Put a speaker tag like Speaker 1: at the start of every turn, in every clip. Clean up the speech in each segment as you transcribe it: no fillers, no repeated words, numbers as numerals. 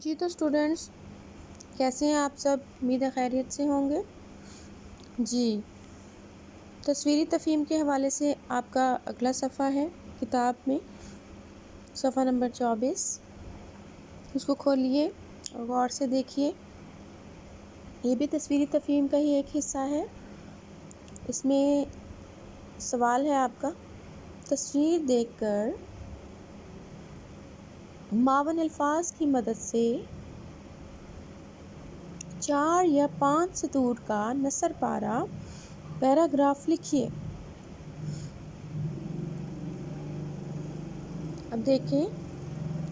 Speaker 1: जी तो स्टूडेंट्स, कैसे हैं आप सब? उम्मीद है खैरियत से होंगे। जी, तस्वीरी तफ़हीम के हवाले से आपका अगला सफ़ा है किताब में, सफ़ा नंबर 24। उसको खोलिए और गौर से देखिए। ये भी तस्वीरी तफ़हीम का ही एक हिस्सा है। इसमें सवाल है आपका, तस्वीर देखकर मावन अल्फाज की मदद से 4 या 5 सतूर का नसर पारा पैराग्राफ लिखिए। अब देखें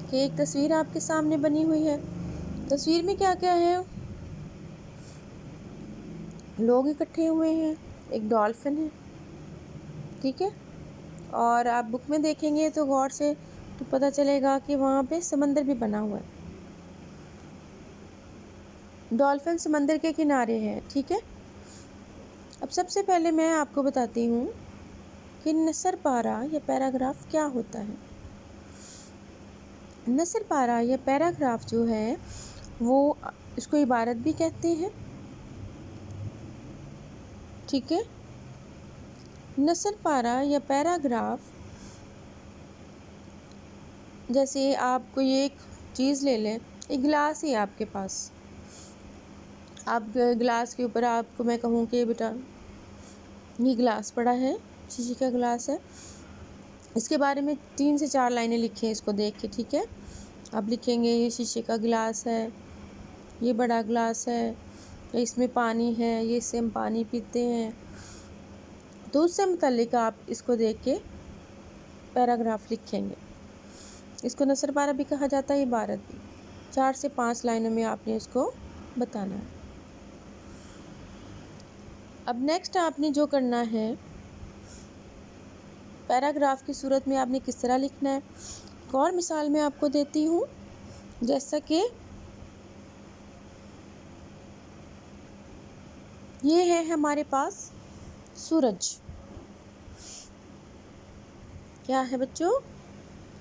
Speaker 1: कि एक तस्वीर आपके सामने बनी हुई है। तस्वीर में क्या क्या है? लोग इकट्ठे हुए हैं, एक डॉल्फिन है, ठीक है। और आप बुक में देखेंगे तो गौर से तो पता चलेगा कि वहाँ पे समंदर भी बना हुआ है। डॉल्फिन समंदर के किनारे है, ठीक है। अब सबसे पहले मैं आपको बताती हूँ कि नसर पारा या पैराग्राफ क्या होता है। नसर पारा या पैराग्राफ जो है वो इसको इबारत भी कहते हैं, ठीक है। नसर पारा या पैराग्राफ, जैसे आप कोई एक चीज़ ले लें, एक गिलास ही आपके पास, आप गिलास के ऊपर आपको मैं कहूँ कि बेटा ये गिलास पड़ा है, शीशे का गिलास है, इसके बारे में 3 से 4 लाइनें लिखें इसको देख के, ठीक है। आप लिखेंगे ये शीशे का गिलास है, ये बड़ा गिलास है, इसमें पानी है, ये इससे हम पानी पीते हैं। तो उससे मुतल्लिक आप इसको देख के पैराग्राफ लिखेंगे। इसको नसर पारा भी कहा जाता है, इबारत भी। 4 से 5 लाइनों में आपने इसको बताना है। अब नेक्स्ट आपने जो करना है, पैराग्राफ की सूरत में आपने किस तरह लिखना है। एक और मिसाल मैं आपको देती हूँ, जैसा कि ये है हमारे पास सूरज। क्या है बच्चों?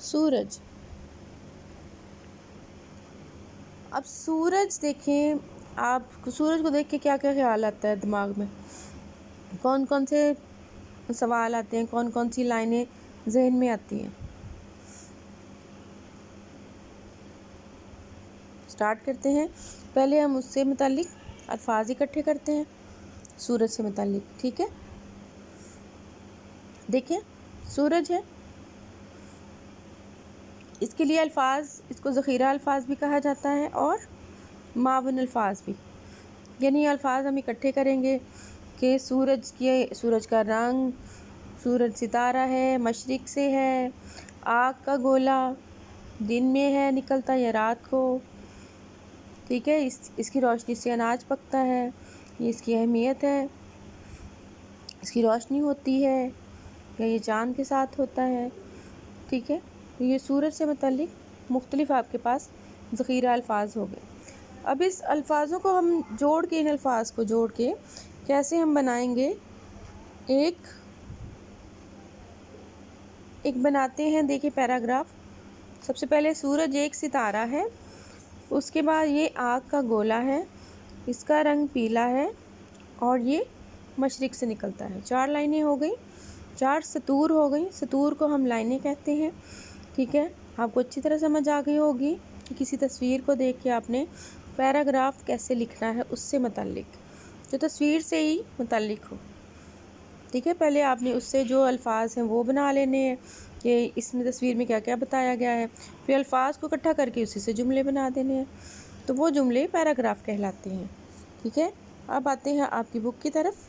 Speaker 1: सूरज। अब सूरज देखें, आप सूरज को देख के क्या क्या ख्याल आता है दिमाग में? कौन कौन से सवाल आते हैं, कौन कौन सी लाइनें जहन में आती हैं? स्टार्ट करते हैं। पहले हम उससे मुतालिक अल्फाज इकट्ठे करते हैं, सूरज से मुतालिक, ठीक है। देखिए सूरज है, इसके लिए अल्फाज, इसको ज़ख़ीरा अल्फाज भी कहा जाता है और मावन अल्फाज भी। यानी अल्फाज हम इकट्ठे करेंगे कि सूरज का रंग, सूरज सितारा है, मशरिक़ से है, आग का गोला दिन में है निकलता या रात को, ठीक है। इसकी रोशनी से अनाज पकता है, ये इसकी अहमियत है। इसकी रोशनी होती है या ये चाँद के साथ होता है, ठीक है। तो ये सूरज से मुतल्लिक मुख्तलिफ आपके पास ज़ख़ीरा अल्फाज हो गए। अब इस अल्फाजों को हम जोड़ के, इन अल्फाज को जोड़ के कैसे हम बनाएंगे, एक बनाते हैं। देखिए पैराग्राफ, सबसे पहले सूरज एक सितारा है, उसके बाद ये आग का गोला है, इसका रंग पीला है और ये मशरिक़ से निकलता है। 4 लाइनें हो गई, 4 सतूर हो गई। सतूर को हम लाइनें कहते हैं, ठीक है। आपको अच्छी तरह समझ आ गई होगी कि किसी तस्वीर को देख के आपने पैराग्राफ कैसे लिखना है, उससे मुतल्लिक, जो तस्वीर से ही मुतल्लिक हो, ठीक है। पहले आपने उससे जो अल्फाज हैं वो बना लेने हैं कि इसमें तस्वीर में क्या क्या बताया गया है, फिर अल्फाज को इकट्ठा करके उसी से जुमले बना देने हैं, तो वो जुमले पैराग्राफ कहलाते हैं, ठीक है। अब आते हैं आपकी बुक की तरफ।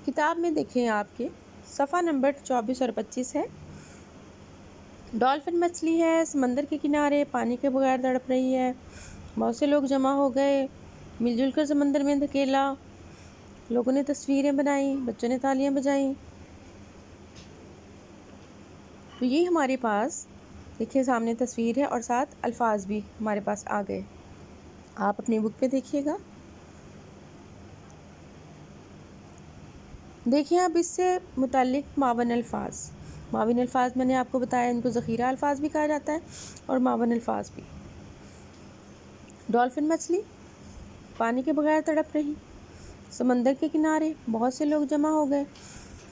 Speaker 1: किताब में देखें आपके सफ़ा नंबर 24 और 25 है। डॉल्फिन मछली है, समंदर के किनारे पानी के बगैर तड़प रही है, बहुत से लोग जमा हो गए, मिलजुल कर समंदर में धकेला, लोगों ने तस्वीरें बनाई, बच्चों ने तालियां बजाई। तो ये हमारे पास देखिए सामने तस्वीर है और साथ अल्फाज भी हमारे पास आ गए। आप अपनी बुक पे देखिएगा। देखिए अब इससे मुताल्लिक मावन अल्फाज मैंने आपको बताया, इनको ज़ख़ीरा अल्फाज भी कहा जाता है और मावन अल्फाज भी। डॉल्फिन मछली पानी के बगैर तड़प रही। समंदर के किनारे बहुत से लोग जमा हो गए।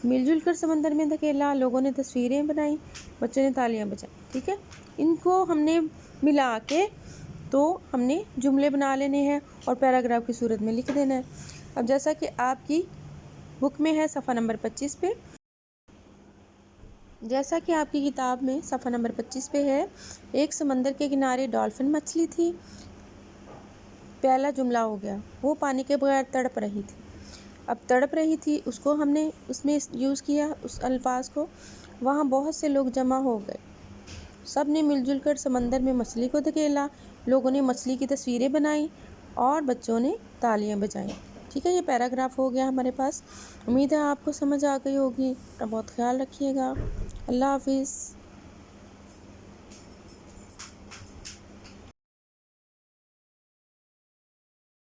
Speaker 1: मिलजुल कर समंदर में धकेला, लोगों ने तस्वीरें बनाई, बच्चों ने तालियां बजाई। ठीक है, इनको हमने मिला के तो हमने जुमले बना लेने हैं और पैराग्राफ की सूरत में लिख देना है। अब जैसा कि आपकी बुक में है सफ़ा नंबर 25 पे, जैसा कि आपकी किताब में सफ़ा नंबर 25 पे है, एक समंदर के किनारे डॉल्फिन मछली थी। पहला जुमला हो गया, वो पानी के बगैर तड़प रही थी। अब तड़प रही थी उसको हमने उसमें यूज़ किया, उस अल्फाज को। वहाँ बहुत से लोग जमा हो गए, सब ने मिलजुल कर समंदर में मछली को धकेला, लोगों ने मछली की तस्वीरें बनाई और बच्चों ने तालियां बजाई। ठीक है, ये पैराग्राफ हो गया हमारे पास। उम्मीद है आपको समझ आ गई होगी। अपना बहुत ख्याल रखिएगा। अल्लाह हाफिज़।